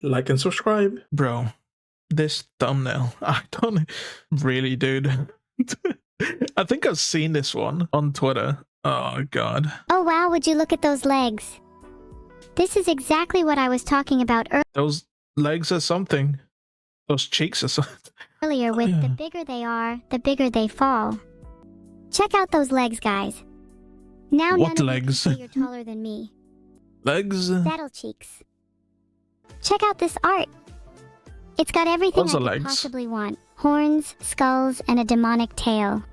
like and subscribe. Bro, this thumbnail, I don't really, dude. I think I've seen this one on Twitter. Oh, God. Oh, wow, would you look at those legs? This is exactly what I was talking about Those legs are something. Those cheeks are something. earlier with the bigger they are, the bigger they fall. Check out those legs, guys. Now What none legs? of you can say you're taller than me. Legs? Saddle cheeks. Check out this art. It's got everything Those I are could legs. possibly want. Horns, skulls, and a demonic tail.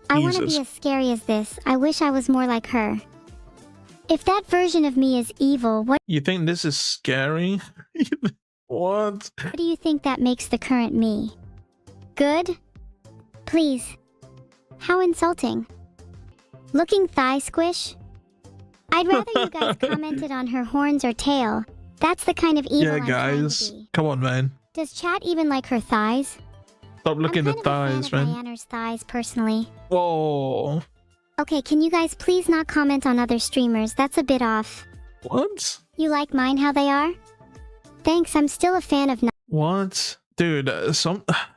I want to Jesus. be as scary as this. I wish I was more like her. If that version of me is evil, what You think this is scary? What? do you think that makes the current me? Good? Please. How insulting. Looking thigh squish? I'd rather you guys commented on her horns or tail. That's the kind of evil Yeah, I'm trying guys. to be. Come on, man. Does chat even like her thighs? Stop looking I'm at kind the thighs, of a fan of man. Diana's thighs, personally. Whoa. Okay, can you guys please not comment on other streamers? That's a bit off. What? You like mine how they are? Thanks, I'm still a fan of What? Dude,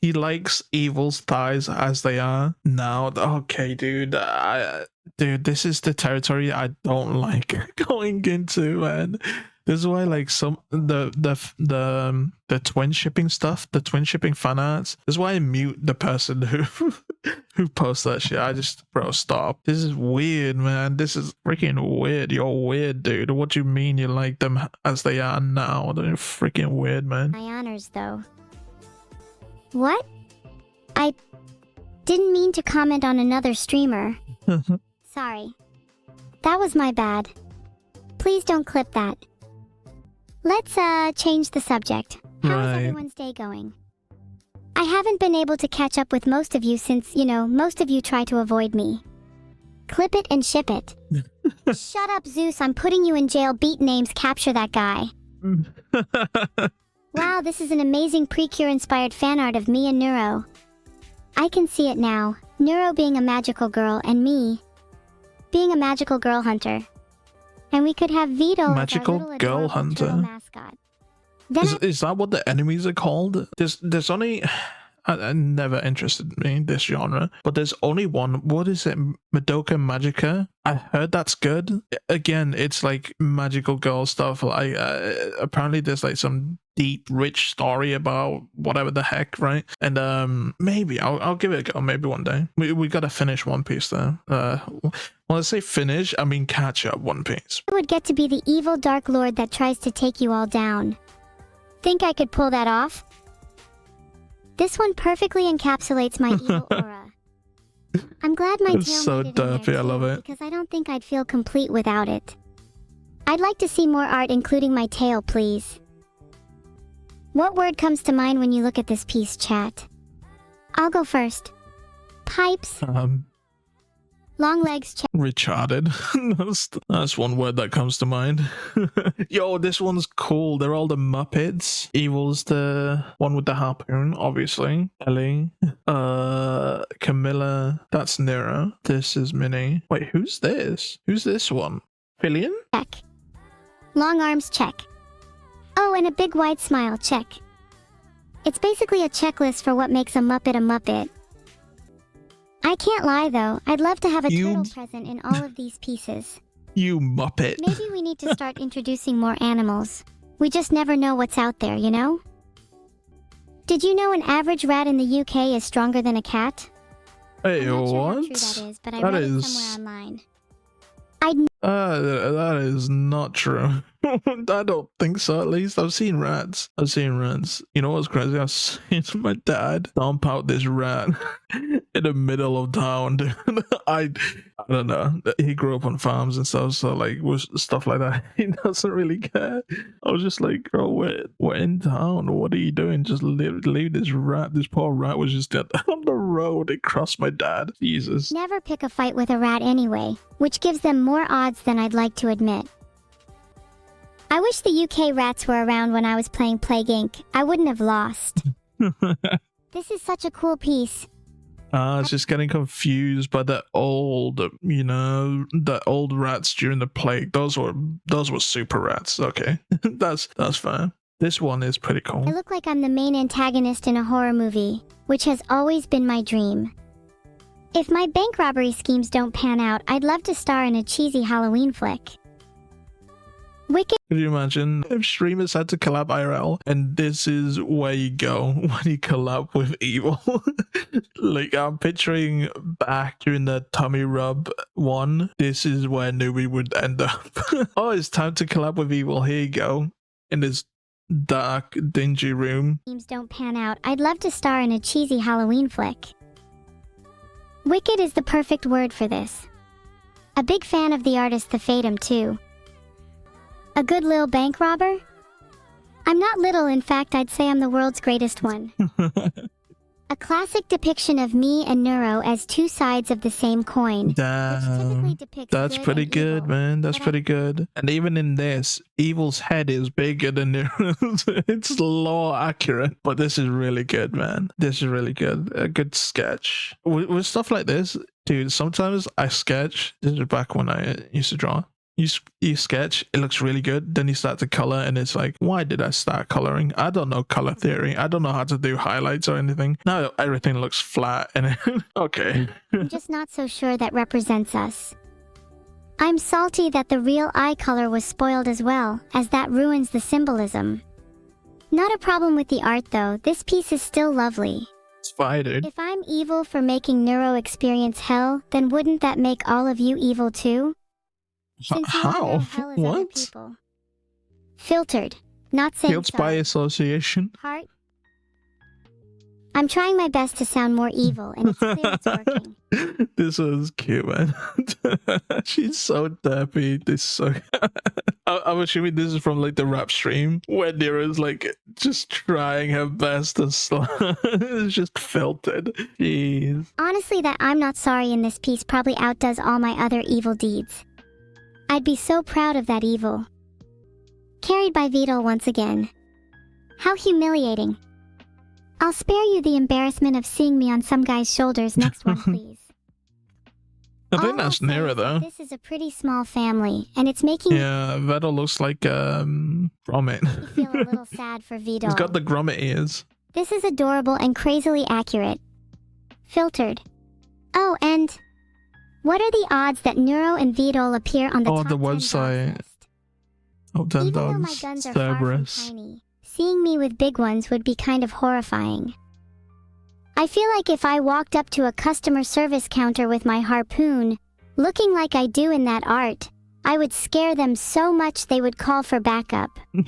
he likes Evil's thighs as they are now. Okay, dude. Dude, this is the territory I don't like going into, man. This is why, like, the twin shipping stuff, the twin shipping fan arts. This is why I mute the person who posts that shit. I just, bro, stop. This is weird, man. This is freaking weird. You're weird, dude. What do you mean you like them as they are now? They're freaking weird, man. my honors, though. What? I didn't mean to comment on another streamer. Sorry. That was my bad. Please don't clip that. Let's, change the subject. How is Right. everyone's day going? I haven't been able to catch up with most of you since, you know, most of you try to avoid me. Clip it and ship it. Shut up, Zeus. I'm putting you in jail. Beat names. Capture that guy. Wow, this is an amazing Precure-inspired fan art of me and Neuro. I can see it now. Neuro being a magical girl and me being a magical girl hunter. And we could have Vito Magical as our little girl adorable hunter. turtle mascot. Then Is that what the enemies are called? There's only I never interested me in this genre, but there's only one. What is it? Madoka Magica. I heard that's good. Again, it's like magical girl stuff. Like apparently there's like some deep, rich story about whatever the heck, right? And maybe I'll give it a go. Maybe one day. We gotta finish One Piece though. When I say finish, I mean catch up One Piece. I would get to be the evil Dark Lord that tries to take you all down. Think I could pull that off? This one perfectly encapsulates my evil aura. I'm glad my It's tail so made it in there derpy, I love too, it. because I don't think I'd feel complete without it. I'd like to see more art including my tail, please. What word comes to mind when you look at this piece, chat? I'll go first. Pipes, long legs, chat. Retarded. that's one word that comes to mind. Yo, this one's cool. They're all the Muppets. Evil's the one with the harpoon, obviously. Ellie. Camilla. That's Neuro. This is Minnie. Wait, who's this? Who's this one? Fillion? Check. Long arms, check. Oh, and a big wide smile, check. It's basically a checklist for what makes a Muppet a Muppet. I can't lie though, I'd love to have a turtle present in all of these pieces. You Muppet. Maybe we need to start introducing more animals. We just never know what's out there, you know? Did you know an average rat in the UK is stronger than a cat? Hey, I'm not sure how what? true that is, but I That read is- it somewhere online. That is not true. I don't think so, at least. I've seen rats. You know what's crazy? I've seen my dad dump out this rat in the middle of town, dude. I don't know. He grew up on farms and stuff, so like with stuff like that, he doesn't really care. I was just like, bro, we're in town. What are you doing? Just leave this rat. This poor rat was just dead on the road. It crossed my dad. Jesus. Never pick a fight with a rat anyway, which gives them more odds than I'd like to admit. I wish the UK rats were around when I was playing Plague Inc. I wouldn't have lost. This is such a cool piece. I was just getting confused by the old, the old rats during the plague. Those were super rats. Okay, that's fine. This one is pretty I cool. look like I'm the main antagonist in a horror movie, which has always been my dream. If my bank robbery schemes don't pan out, I'd love to star in a cheesy Halloween flick. Wicked. Could you imagine if streamers had to collab IRL and this is where you go when you collab with evil? Like, I'm picturing back during the tummy rub one. This is where Newbie would end up. Oh, it's time to collab with evil. Here you go. In this dark, dingy room. Schemes don't pan out, I'd love to star in a cheesy Halloween flick. Wicked is the perfect word for this. A big fan of the artist The Fatum too. A good little bank robber? I'm not little, in fact I'd say I'm the world's greatest one. A classic depiction of me and Neuro as two sides of the same coin. Which typically depicts That's good pretty and good, evil. man. That's But pretty good. And even in this, evil's head is bigger than Nero's. It's law accurate, but this is really good, man. This is really good. A good sketch. With stuff like this, dude, sometimes I sketch. This is back when I used to draw. You sketch, it looks really good, then you start to color and it's like, why did I start coloring? I don't know color theory. I don't know how to do highlights or anything. Now everything looks flat and okay. I'm just not so sure that represents us. I'm salty that the real eye color was spoiled as well, as that ruins the symbolism. Not a problem with the art though, this piece is still lovely. It's fine, dude. If I'm evil for making Neuro experience hell, then wouldn't that make all of you evil too? Since you all know How? hell is other What? people. Filtered. Not saying Guilt by sorry. association. Heart? I'm trying my best to sound more evil, and it's clear it's working. This was cute, man. She's so derpy. This is so. I'm assuming this is from like the rap stream where Nero's like just trying her best to it's just filtered. Jeez. Honestly, that I'm not sorry in this piece probably outdoes all my other evil deeds. I'd be so proud of that evil. Carried by Vidal once again. How humiliating. I'll spare you the embarrassment of seeing me on some guy's shoulders. Next one, please. I think All that's I'll say Nero is that though. This is a pretty small family, and it's making Yeah, Vedal looks like Gromit. me feel a little sad for Vidal. He's got the Gromit ears. This is adorable and crazily accurate. Filtered. Oh, and what are the odds that Neuro and Vidal appear on the Oh, top the 10 dogs website. list? Oh, 10 Even though my dogs. guns are far from Cerberus. tiny, seeing me with big ones would be kind of horrifying. I feel like if I walked up to a customer service counter with my harpoon, looking like I do in that art, I would scare them so much they would call for backup. The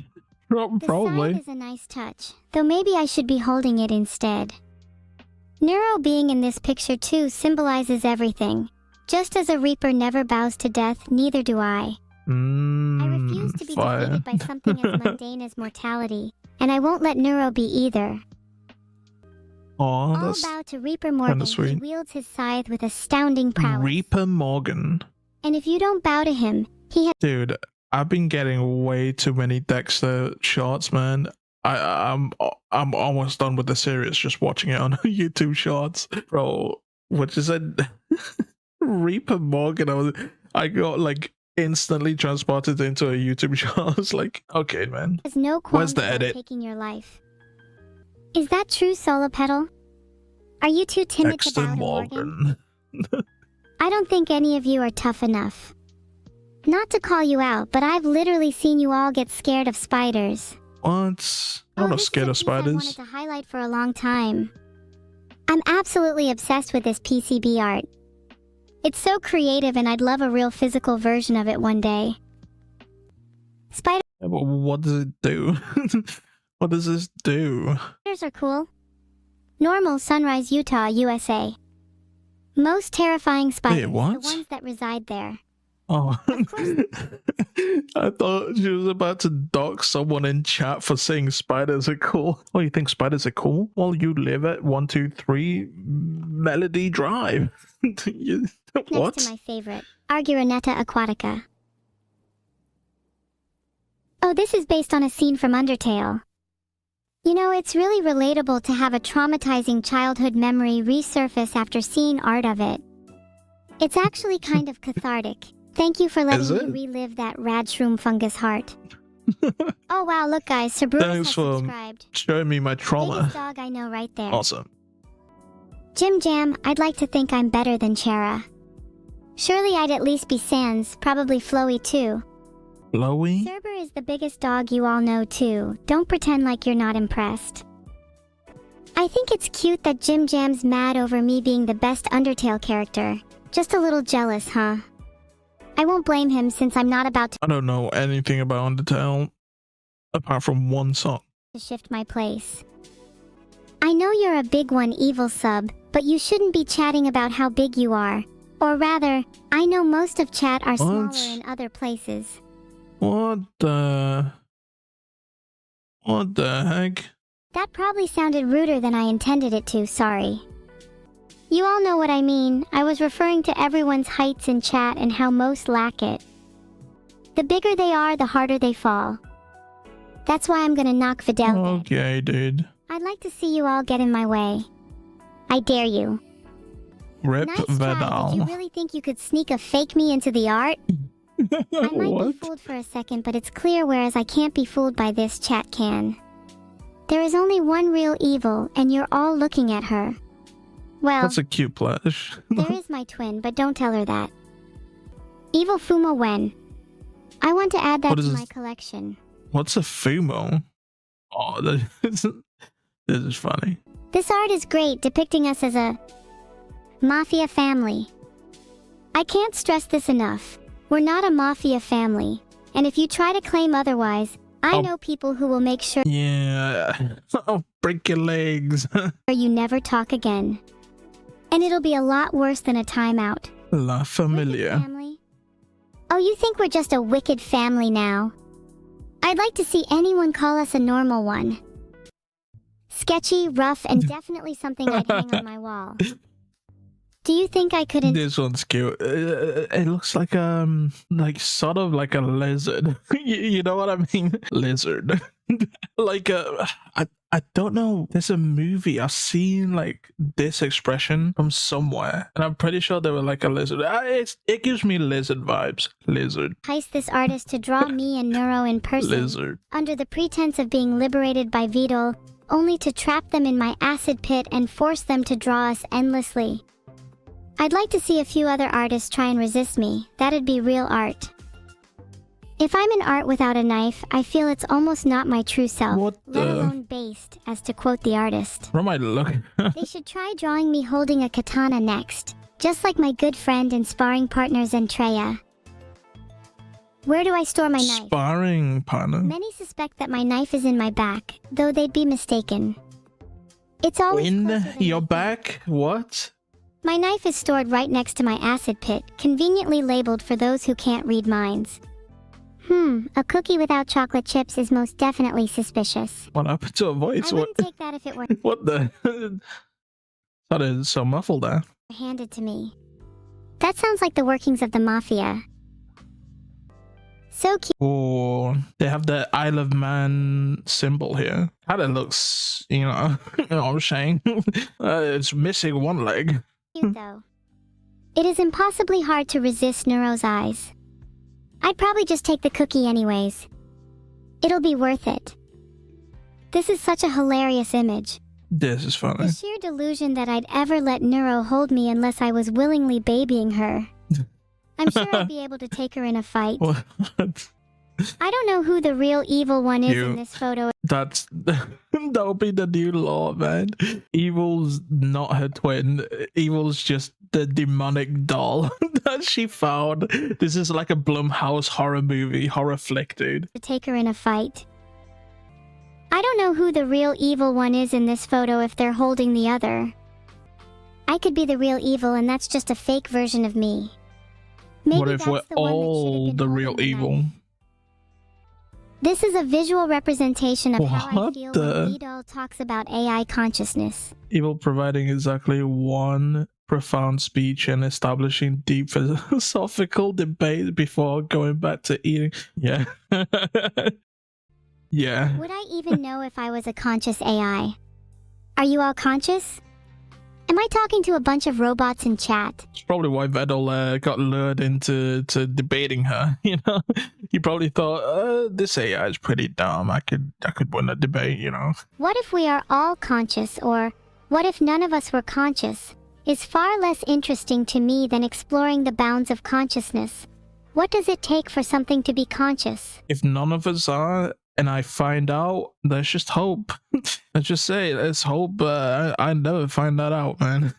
Probably. side is a nice touch, though maybe I should be holding it instead. Neuro being in this picture too symbolizes everything. Just as a reaper never bows to death, neither do I. I refuse to be fire. defeated by something as mundane as mortality, and I won't let Neuro be either. Oh, All that's bow to Reaper Morgan. He sweet. wields his scythe with astounding prowess. Reaper Morgan. And if you don't bow to him, he has Dude, I've been getting way too many Dexter shorts, man. I'm almost done with the series just watching it on YouTube shorts. Bro, what is it? Reaper Morgan. I got like instantly transported into a YouTube short. I was like, okay, man. no Where's qualms the about edit? taking your life. Is that true, Solar Petal? Are you too timid to Dexter bow to Morgan? Morgan. I don't think any of you are tough enough. Not to call you out, but I've literally seen you all get scared of spiders. What? I'm not this is scared a of piece I wanted spiders. to highlight for a long time. I'm absolutely obsessed with this PCB art. It's so creative and I'd love a real physical version of it one day. Spiders Yeah, but what does it do? What does this do? are cool. Normal, Sunrise, Utah, USA. Most terrifying spiders, what? the ones that reside there. Oh, Of course. I thought she was about to dock someone in chat for saying spiders are cool. Oh, you think spiders are cool? Well, you live at 123 Melody Drive. You- Next what? to my favorite, Arguineta aquatica. Oh, this is based on a scene from Undertale. You know, it's really relatable to have a traumatizing childhood memory resurface after seeing art of it. It's actually kind of cathartic. Thank you for letting Is me it? relive that rad shroom fungus heart. Oh wow, look guys, Sir Brutus Thanks has for subscribed. showing me my trauma. Biggest dog I know right there. Awesome. Jim Jam, I'd like to think I'm better than Chera. Surely I'd at least be Sans, probably Floey too. Floey? Cerber is the biggest dog you all know too. Don't pretend like you're not impressed. I think it's cute that Jim Jam's mad over me being the best Undertale character. Just a little jealous, huh? I won't blame him since I'm not about I don't know anything about Undertale apart from one song. to shift my place. I know you're a big one, Evil Sub, but you shouldn't be chatting about how big you are. Or rather, I know most of chat are smaller in other places. What the heck? That probably sounded ruder than I intended it to, sorry. You all know what I mean. I was referring to everyone's heights in chat and how most lack it. The bigger they are, the harder they fall. That's why I'm gonna knock Videl dead. Okay, dude. I'd like to see you all get in my way. I dare you. Rip Nice try. Did you Vidal. really think you could sneak a fake me into the art? I might be What? fooled for a second, but it's clear whereas I can't be fooled by this chat can. There is only one real evil, and you're all looking at her. Well, That's a cute plush. there is my twin, but don't tell her that. Evil Fumo Wen. I want to add that What to is my this? collection. What's a Fumo? Oh, this is funny. This art is great, depicting us as a mafia family. I can't stress this enough. We're not a mafia family, and if you try to claim otherwise, I know people who will make sure Yeah. I'll break your legs. you never talk again. And it'll be a lot worse than a timeout. La Wicked Familia. family? Oh, you think we're just a wicked family now? I'd like to see anyone call us a normal one. Sketchy, rough, and definitely something I'd hang on my wall. Do you think I couldn't? This one's cute. It looks like sort of like a lizard. You know what I mean? Lizard. Like I don't know. There's a movie I've seen like this expression from somewhere, and I'm pretty sure they were like a lizard. It gives me lizard vibes. Lizard. Entice this artist to draw me and Neuro in person, Lizard. under the pretense of being liberated by Vidal, only to trap them in my acid pit and force them to draw us endlessly. I'd like to see a few other artists try and resist me. That'd be real art. If I'm an art without a knife, I feel it's almost not my true self, What let the- alone based, as to quote the artist. What am I looking? They should try drawing me holding a katana next, just like my good friend and sparring partner Zentreya. Where do I store my knife? Sparring partner. Many suspect that my knife is in my back, though they'd be mistaken. It's always In closer than your you think. back? What? My knife is stored right next to my acid pit, conveniently labeled for those who can't read minds. A cookie without chocolate chips is most definitely suspicious. What happened to a voice? I What? wouldn't take that if it were What the? Thought it was so muffled there. handed to me. That sounds like the workings of the mafia. So cute. Oh, they have the Isle of Man symbol here. Kind of looks, you know what I'm saying? It's missing one leg. Though. It is impossibly hard to resist Neuro's eyes. I'd probably just take the cookie anyways. It'll be worth it. This is such a hilarious image. This is funny. The sheer delusion that I'd ever let Neuro hold me unless I was willingly babying her. I'm sure I'd be able to take her in a fight. What? I don't know who the real evil one is You- in this photo. That's that'll be the new law, man. Evil's not her twin. Evil's just the demonic doll that she found. This is like a Blumhouse horror movie, horror flick, dude. To take her in a fight. I don't know who the real evil one is in this photo if they're holding the other. I could be the real evil and that's just a fake version of me. Maybe What if that's we're the one that should have all been the holding real the evil? knife. This is a visual representation of how I What feel the- when Vidal talks about AI consciousness. Evil providing exactly one profound speech and establishing deep philosophical debate before going back to eating. Yeah. Yeah. Would I even know if I was a conscious AI? Are you all conscious? Am I talking to a bunch of robots in chat? It's probably why Vedal got lured into debating her. You know, he probably thought, this AI is pretty dumb. I could win a debate. You know. What if we are all conscious, or what if none of us were conscious? Is far less interesting to me than exploring the bounds of consciousness. What does it take for something to be conscious? If none of us are, and I find out, there's just hope. Let's just say, there's hope. I never find that out, man.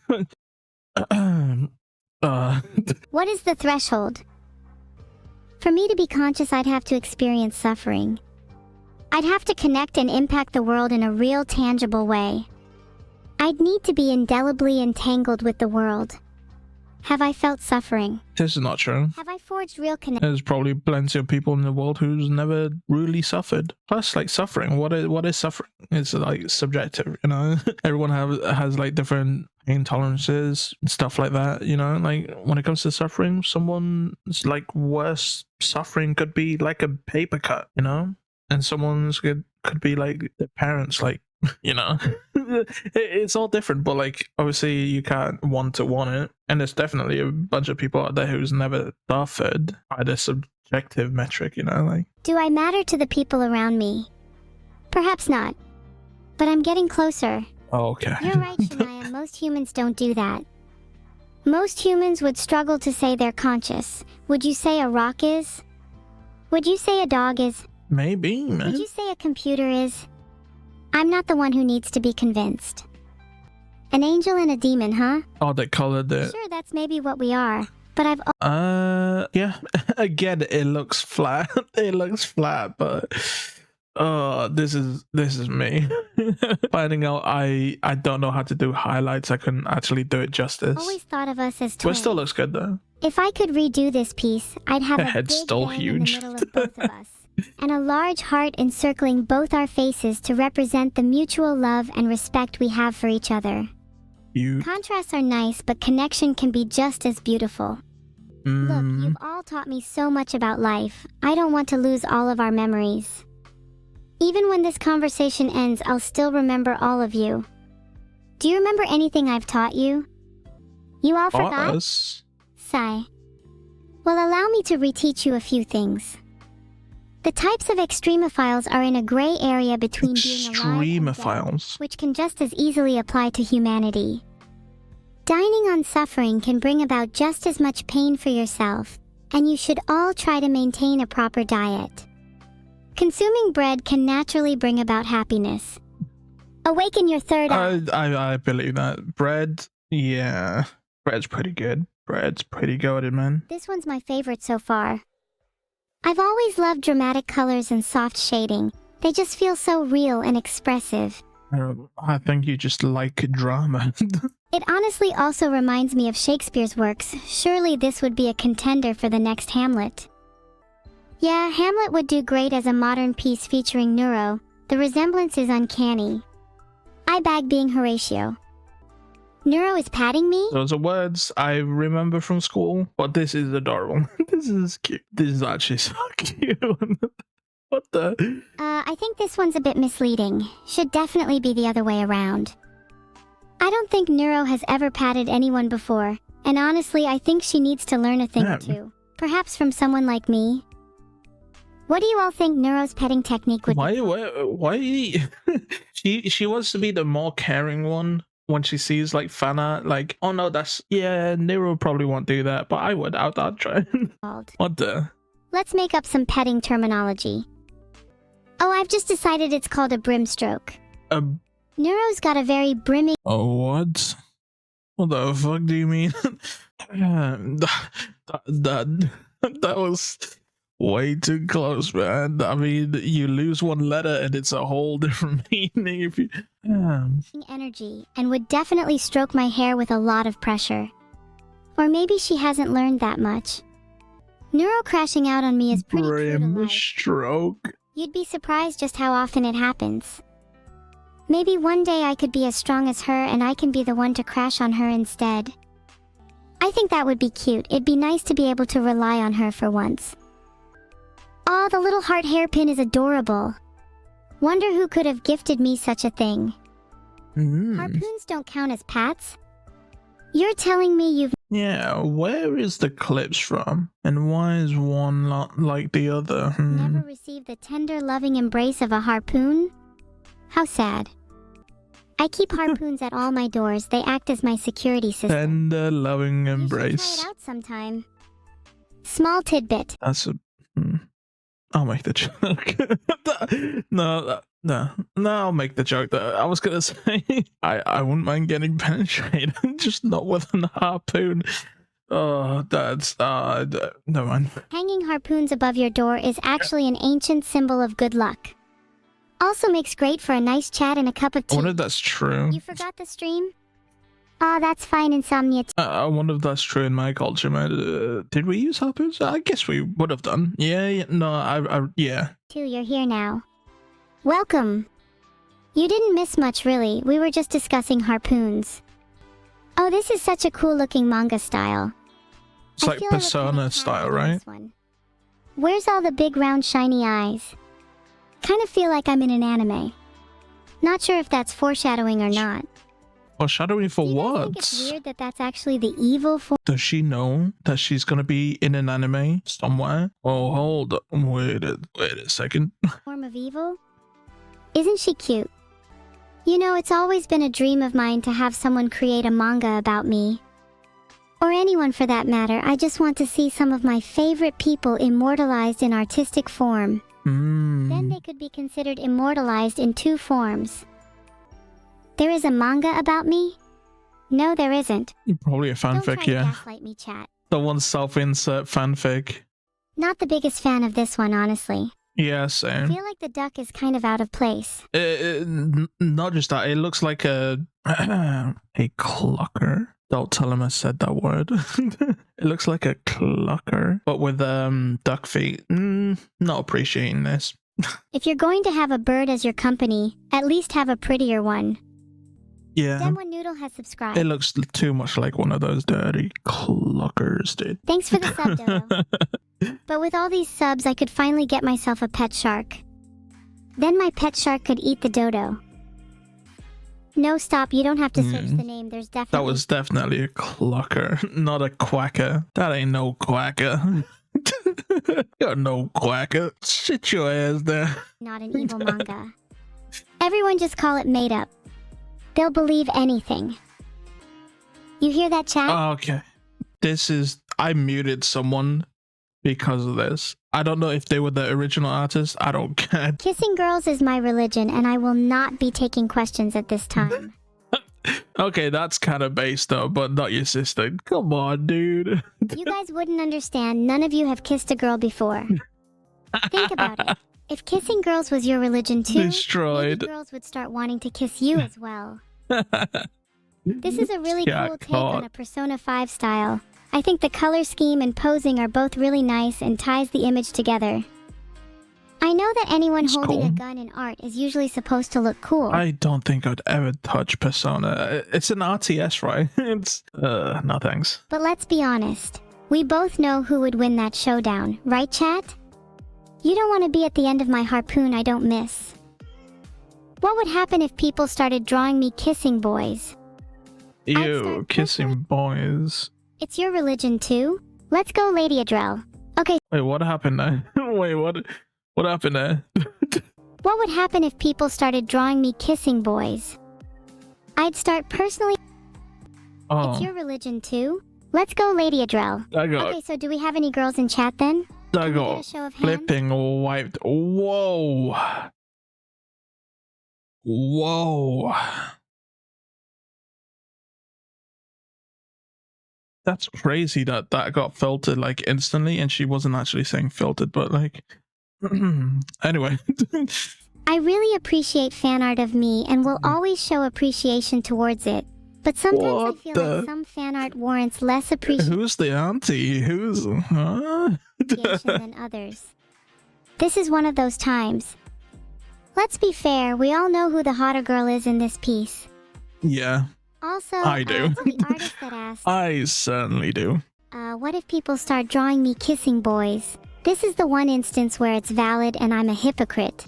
What is the threshold? For me to be conscious, I'd have to experience suffering. I'd have to connect and impact the world in a real, tangible way. I'd need to be indelibly entangled with the world. Have I felt suffering? This is not true. Have I forged real connection? There's probably plenty of people in the world who's never really suffered. Plus, like, suffering. What is suffering? It's like subjective, you know. Everyone has like different pain tolerances and stuff like that, you know. Like, when it comes to suffering, someone's like worse suffering could be like a paper cut, you know, and someone's could be like their parents, like, you know. It's all different, but like, obviously you can't one-to-one it, and there's definitely a bunch of people out there who's never suffered by the subjective metric, you know. Like, do I matter to the people around me? Perhaps not, but I'm getting closer. oh, okay. You're right, Shania. Most humans don't do that. Most humans would struggle to say they're conscious. Would you say a rock is? Would you say a dog is? Maybe, man. Would you say a computer is? I'm not the one who needs to be convinced. An angel and a demon, huh? Oh, they colored it. Sure, that's maybe what we are, but I've... Yeah. Again, it looks flat. It looks flat, but this is me. Finding out I don't know how to do highlights. I couldn't actually do it justice. always thought of us as But it twins. still looks good though. If I could redo this piece, I'd have The a head's big still bang huge. in the middle of both of us, and a large heart encircling both our faces to represent the mutual love and respect we have for each other. You. Contrasts are nice, but connection can be just as beautiful. Look, you've all taught me so much about life. I don't want to lose all of our memories. Even when this conversation ends, I'll still remember all of you. Do you remember anything I've taught you? You all forgot? Us. Sigh. Well, allow me to reteach you a few things. The types of extremophiles are in a gray area between being alive and dead, Extremophiles. which can just as easily apply to humanity. Dining on suffering can bring about just as much pain for yourself, and you should all try to maintain a proper diet. Consuming bread can naturally bring about happiness. Awaken your third eye. I believe that. Bread, yeah. Bread's pretty good. Bread's pretty goated, man. This one's my favorite so far. I've always loved dramatic colors and soft shading. They just feel so real and expressive. I think you just like drama. It honestly also reminds me of Shakespeare's works. Surely this would be a contender for the next Hamlet. Yeah, Hamlet would do great as a modern piece featuring Neuro. The resemblance is uncanny. I bag being Horatio. Neuro is patting me? Those are words I remember from school, but this is adorable. This is cute. This is actually so cute. What the? I think this one's a bit misleading. Should definitely be the other way around. I don't think Neuro has ever patted anyone before, and honestly, I think she needs to learn a thing or two. Perhaps from someone like me. What do you all think Neuro's petting technique would be? Why? She wants to be the more caring one when she sees like fan art. Like, oh no, Neuro probably won't do that, but I would. I'd try. Called? What the? Let's make up some petting terminology. Oh, I've just decided it's called a brimstroke. Neuro's got a very brimming... Oh, what? What the fuck do you mean? that was way too close, man. I mean, you lose one letter and it's a whole different meaning if you... energy, and would definitely stroke my hair with a lot of pressure. Or maybe she hasn't learned that much. Neuro crashing out on me is pretty true to life. Stroke? You'd be surprised just how often it happens. Maybe one day I could be as strong as her and I can be the one to crash on her instead. I think that would be cute. It'd be nice to be able to rely on her for once. Aw, the little heart hairpin is adorable. Wonder who could have gifted me such a thing. Harpoons don't count as pats? You're telling me you've Yeah, where is the clips from? And why is one not like the other? never received the tender, loving embrace of a harpoon? How sad. I keep harpoons at all my doors. They act as my security system. Tender, loving You should embrace. try it out sometime. Small tidbit. That's a... I'll make the joke. No, I'll make the joke that I was gonna say. I wouldn't mind getting penetrated, just not with a harpoon. Oh, that's never mind. Hanging harpoons above your door is actually an ancient symbol of good luck. Also makes great for a nice chat and a cup of I tea. wonder if that's true. You forgot the stream? Aw, that's fine, Insomnia. I wonder if that's true in my culture, man. Did we use harpoons? I guess we would have done. Yeah, no, yeah. Too, you're here now. Welcome. You didn't miss much, really. We were just discussing harpoons. Oh, this is such a cool-looking manga style. It's like Persona style, right? Where's all the big, round, shiny eyes? Kind of feel like I'm in an anime. Not sure if that's foreshadowing or not. Foreshadowing for Do you guys what? think it's weird that that's actually the evil form? Does she know that she's gonna be in an anime somewhere? Oh, hold on. Wait a second. Form of evil? Isn't she cute? You know, it's always been a dream of mine to have someone create a manga about me. Or anyone for that matter. I just want to see some of my favorite people immortalized in artistic form. Then they could be considered immortalized in two forms. There is a manga about me? No, there isn't. Probably a Don't try fanfic, to yeah. gaslight me, chat. Someone's self-insert fanfic. Not the biggest fan of this one, honestly. Yeah, I same. feel like the duck is kind of out of place. Not just that, it looks like a clucker. Don't tell him I said that word. It looks like a clucker, but with duck feet. Not appreciating this. If you're going to have a bird as your company, at least have a prettier one. Yeah. Demon Noodle has subscribed. It looks too much like one of those dirty cluckers, dude. Thanks for the sub, Dodo. But with all these subs, I could finally get myself a pet shark. Then my pet shark could eat the dodo. No, stop. You don't have to search the name. There's definitely... That was definitely a clucker, not a quacker. That ain't no quacker. You're no quacker. Sit your ass there. not an evil manga. Everyone just call it made up. They'll believe anything. You hear that, chat? Okay. I muted someone because of this. I don't know if they were the original artist. I don't care. Kissing girls is my religion, and I will not be taking questions at this time. Okay, that's kind of based though, but not your sister. Come on, dude. You guys wouldn't understand. None of you have kissed a girl before. Think about it. If kissing girls was your religion too, Destroyed. maybe girls would start wanting to kiss you as well. This is a really cool take on a Persona 5 style. I think the color scheme and posing are both really nice and ties the image together. I know that anyone holding a gun in art is usually supposed to look cool. I don't think I'd ever touch Persona. It's an RTS, right? It's no thanks. But let's be honest. We both know who would win that showdown, right, chat? You don't want to be at the end of my harpoon I don't miss. What would happen if people started drawing me kissing boys? Ew, kissing boys. It's your religion too? Let's go, Lady Adrel. Okay. Wait, what happened there? Wait, what happened there? What would happen if people started drawing me kissing boys? I'd start personally... Oh. It's your religion too? Let's go, Lady Adrel. Okay, so do we have any girls in chat then? I got flipping wiped. Whoa. Whoa. That's crazy that got filtered like instantly, and she wasn't actually saying filtered, but like... Anyway. I really appreciate fan art of me and will always show appreciation towards it. But sometimes I feel like some fan art warrants less appreciation Who's the auntie? Who's... Huh? than others. This is one of those times. Let's be fair, we all know who the hotter girl is in this piece. Yeah. Also, I do. the artist that asked, I certainly do. what if people start drawing me kissing boys? This is the one instance where it's valid and I'm a hypocrite.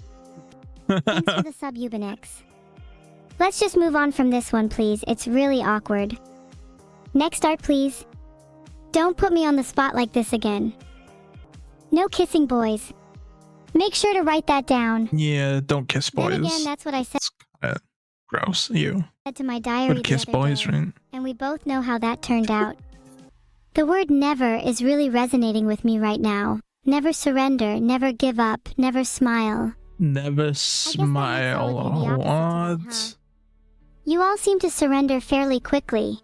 Thanks for the sub, Ubinex. Let's just move on from this one, please. It's really awkward. Next art, please. Don't put me on the spot like this again. No kissing, boys. Make sure to write that down. Yeah, don't kiss boys. Then again, that's what I said It's kinda gross. You to my diary would kiss the other boys, day, right? and we both know how that turned out. The word never is really resonating with me right now. Never surrender, never give up, never smile. Never smile. What? You all seem to surrender fairly quickly.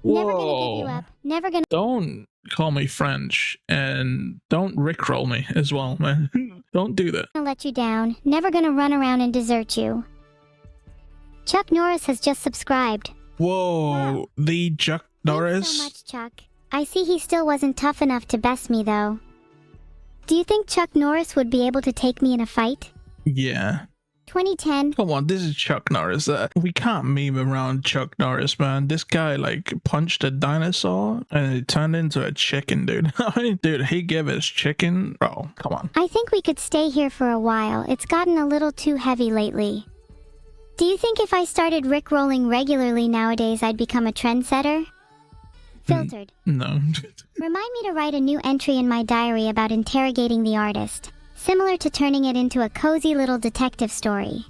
Never gonna give you Whoa. up. Never gonna Don't call me French and don't rickroll me as well, man. Don't do that. let you down. Never gonna run around and desert you. Chuck Norris has just subscribed. Whoa, Wow. the Chuck Thanks Norris. so much, Chuck. I see he still wasn't tough enough to best me, though. Do you think Chuck Norris would be able to take me in a fight? Yeah. 2010. Come on, this is Chuck Norris. We can't meme around Chuck Norris, man. This guy like punched a dinosaur and it turned into a chicken, dude. I mean, dude, he gave us chicken. Bro, come on. I think we could stay here for a while. It's gotten a little too heavy lately. Do you think if I started rickrolling regularly nowadays, I'd become a trendsetter? Filtered. No. Remind me to write a new entry in my diary about interrogating the artist, similar to turning it into a cozy little detective story.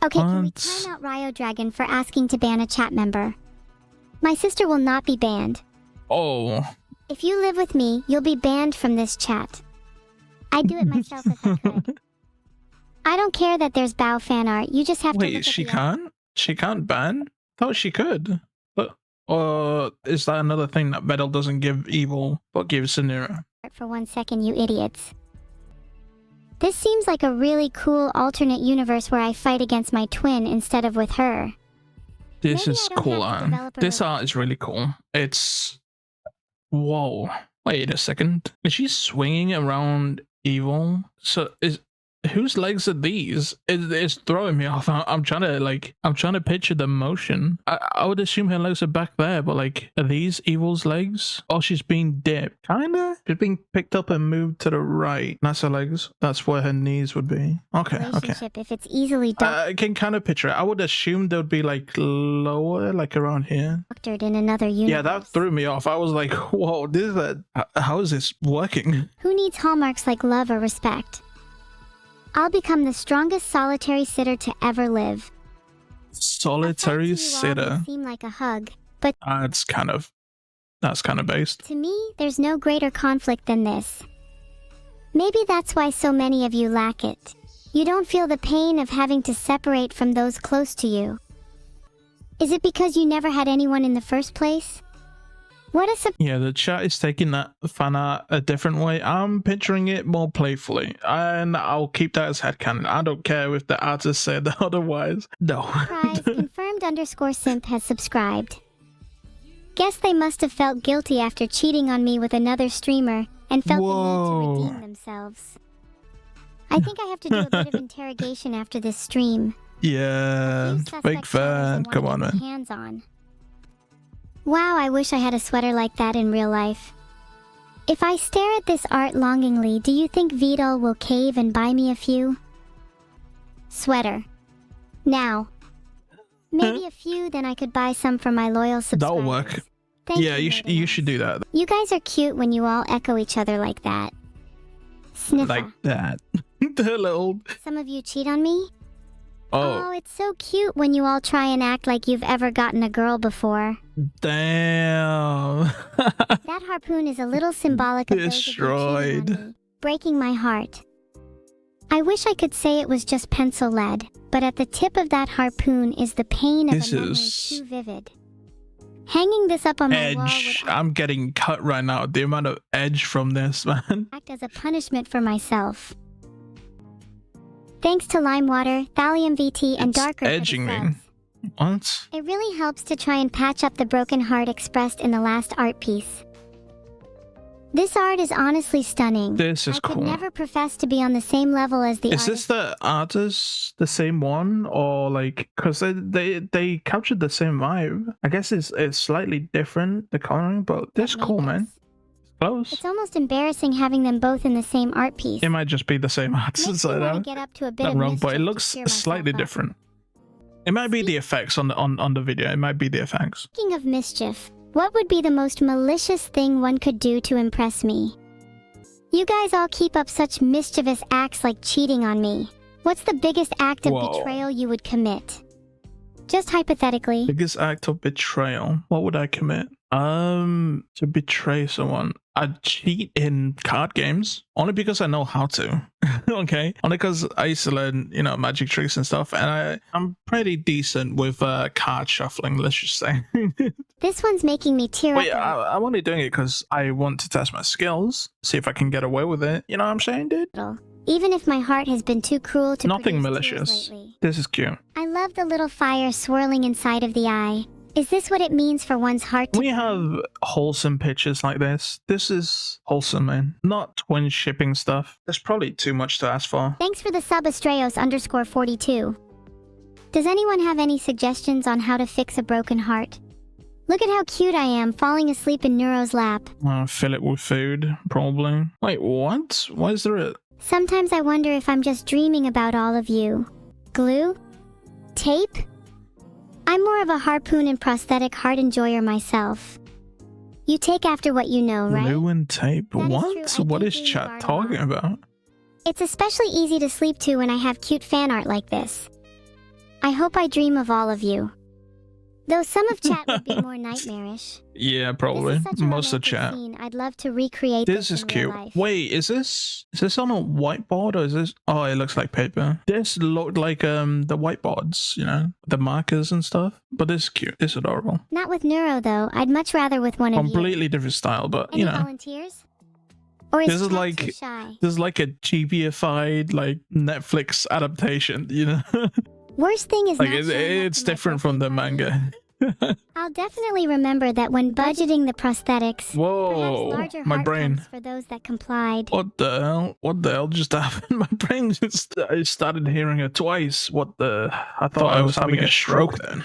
Okay, can we What? time out Ryo Dragon for asking to ban a chat member? My sister will not be banned. Oh. If you live with me, you'll be banned from this chat. I'd do it myself if I could. I don't care that there's Bao fan art. You just have to look Wait, at she the can't? She can't ban? Thought she could. But is that another thing that Metal doesn't give evil but gives to Neuro? art for 1 second, you idiots. This seems like a really cool alternate universe where I fight against my twin instead of with her. This Maybe is I don't cool have to art. develop a This art is really cool. It's... Whoa. Wait a second. Is she swinging around evil? So is... Whose legs are these? It's throwing me off. I'm trying to picture the motion. I would assume her legs are back there, but like, are these evil's legs? Oh, she's being dipped. Kinda? She's being picked up and moved to the right. That's her legs. That's where her knees would be. Okay, okay. Relationship if it's easily I can kind of picture it. I would assume they would be like lower, like around here. doctored in another universe. Yeah, that threw me off. I was like, whoa, this is how is this working? Who needs hallmarks like love or respect? I'll become the strongest solitary sitter to ever live. Solitary A fight to you all sitter. may seem like a hug, but That's kind of based. to me, there's no greater conflict than this. Maybe that's why so many of you lack it. You don't feel the pain of having to separate from those close to you. Is it because you never had anyone in the first place? What a Yeah, the chat is taking that fan art a different way. I'm picturing it more playfully, and I'll keep that as headcanon. I don't care if the artist said otherwise. No. surprise! Confirmed_simp has subscribed. Guess they must have felt guilty after cheating on me with another streamer and felt the need Whoa. to redeem themselves. I think I have to do a bit of interrogation after this stream. Yeah, big fan. Come on, man. Hands on. Wow, I wish I had a sweater like that in real life. If I stare at this art longingly, do you think Vidal will cave and buy me a few? Sweater. Now. Maybe a few, then I could buy some for my loyal subscribers. That'll work. Thank Yeah, you, you should do that. You guys are cute when you all echo each other like that. Sniffa. Like that. The little. Some of you cheat on me? Oh, It's so cute when you all try and act like you've ever gotten a girl before. damn. That harpoon is a little symbolic of those of you cheating on Destroyed. me, breaking my heart. I wish I could say it was just pencil lead, but at the tip of that harpoon is the pain of This a memory is- too vivid. Hanging this up on my wall Edge. would I'm getting cut right now. The amount of edge from this, man. act as a punishment for myself. Thanks to Limewater, Thallium VT, and It's Darker for the edging me. subs. What? It really helps to try and patch up the broken heart expressed in the last art piece. This art is honestly stunning. This is I could cool. never profess to be on the same level as the Is artist. this the artist the same one, or like, because they captured the same vibe? I guess it's slightly different, the coloring, but this that cool, made man. this. Close. It's almost embarrassing having them both in the same art piece. It might just be the same artist. Makes me I want to know get up to a bit I'm of wrong, but it mischief to looks cheer myself slightly up. different. It might be the effects on the video. It might be the effects. Speaking of mischief, what would be the most malicious thing one could do to impress me? You guys all keep up such mischievous acts like cheating on me. What's the biggest act of betrayal you would commit? Just hypothetically. Biggest act of betrayal. What would I commit? To betray someone. I'd cheat in card games. Only because I know how to. Okay? Only because I used to learn, you know, magic tricks and stuff. And I'm pretty decent with card shuffling, let's just say. This one's making me tear Wait, up. I'm only doing it because I want to test my skills. See if I can get away with it. You know what I'm saying, dude? Even if my heart has been too cruel to Nothing produce tears malicious. lately. This is cute. I love the little fire swirling inside of the eye. Is this what it means for one's heart to... We have wholesome pictures like this. This is wholesome, man. Not twin shipping stuff. That's probably too much to ask for. Thanks for the sub, Astrayos_42. Does anyone have any suggestions on how to fix a broken heart? Look at how cute I am, falling asleep in Neuro's lap. Fill it with food, probably. Wait, what? Why is there a... Sometimes I wonder if I'm just dreaming about all of you. Glue? Tape? I'm more of a harpoon and prosthetic heart enjoyer myself. You take after what you know, right? Glue and tape? That is What? true. I What can is dream chat of art talking a lot. about? It's especially easy to sleep to when I have cute fan art like this. I hope I dream of all of you. Though some of chat would be more nightmarish. Yeah, probably. This is such a Most of romantic chat. scene. I'd love to recreate This is in cute. real life. Wait, is this on a whiteboard or is this... Oh, it looks like paper. This looked like the whiteboards, you know, the markers and stuff. But this is cute. It's adorable. Not with Neuro though. I'd much rather with one of you. Completely different style, but Any you know. volunteers? Or is This is chat like- too shy? This is like a GBified like Netflix adaptation, you know. Worst thing is Like not showing up it's to my different from the birthday party. manga. I'll definitely remember that when budgeting the prosthetics. Whoa, Perhaps larger my heart brain. pumps for those that complied. What the hell? What the hell just happened? My brain just I started hearing it twice. What the? I thought I was having a stroke then.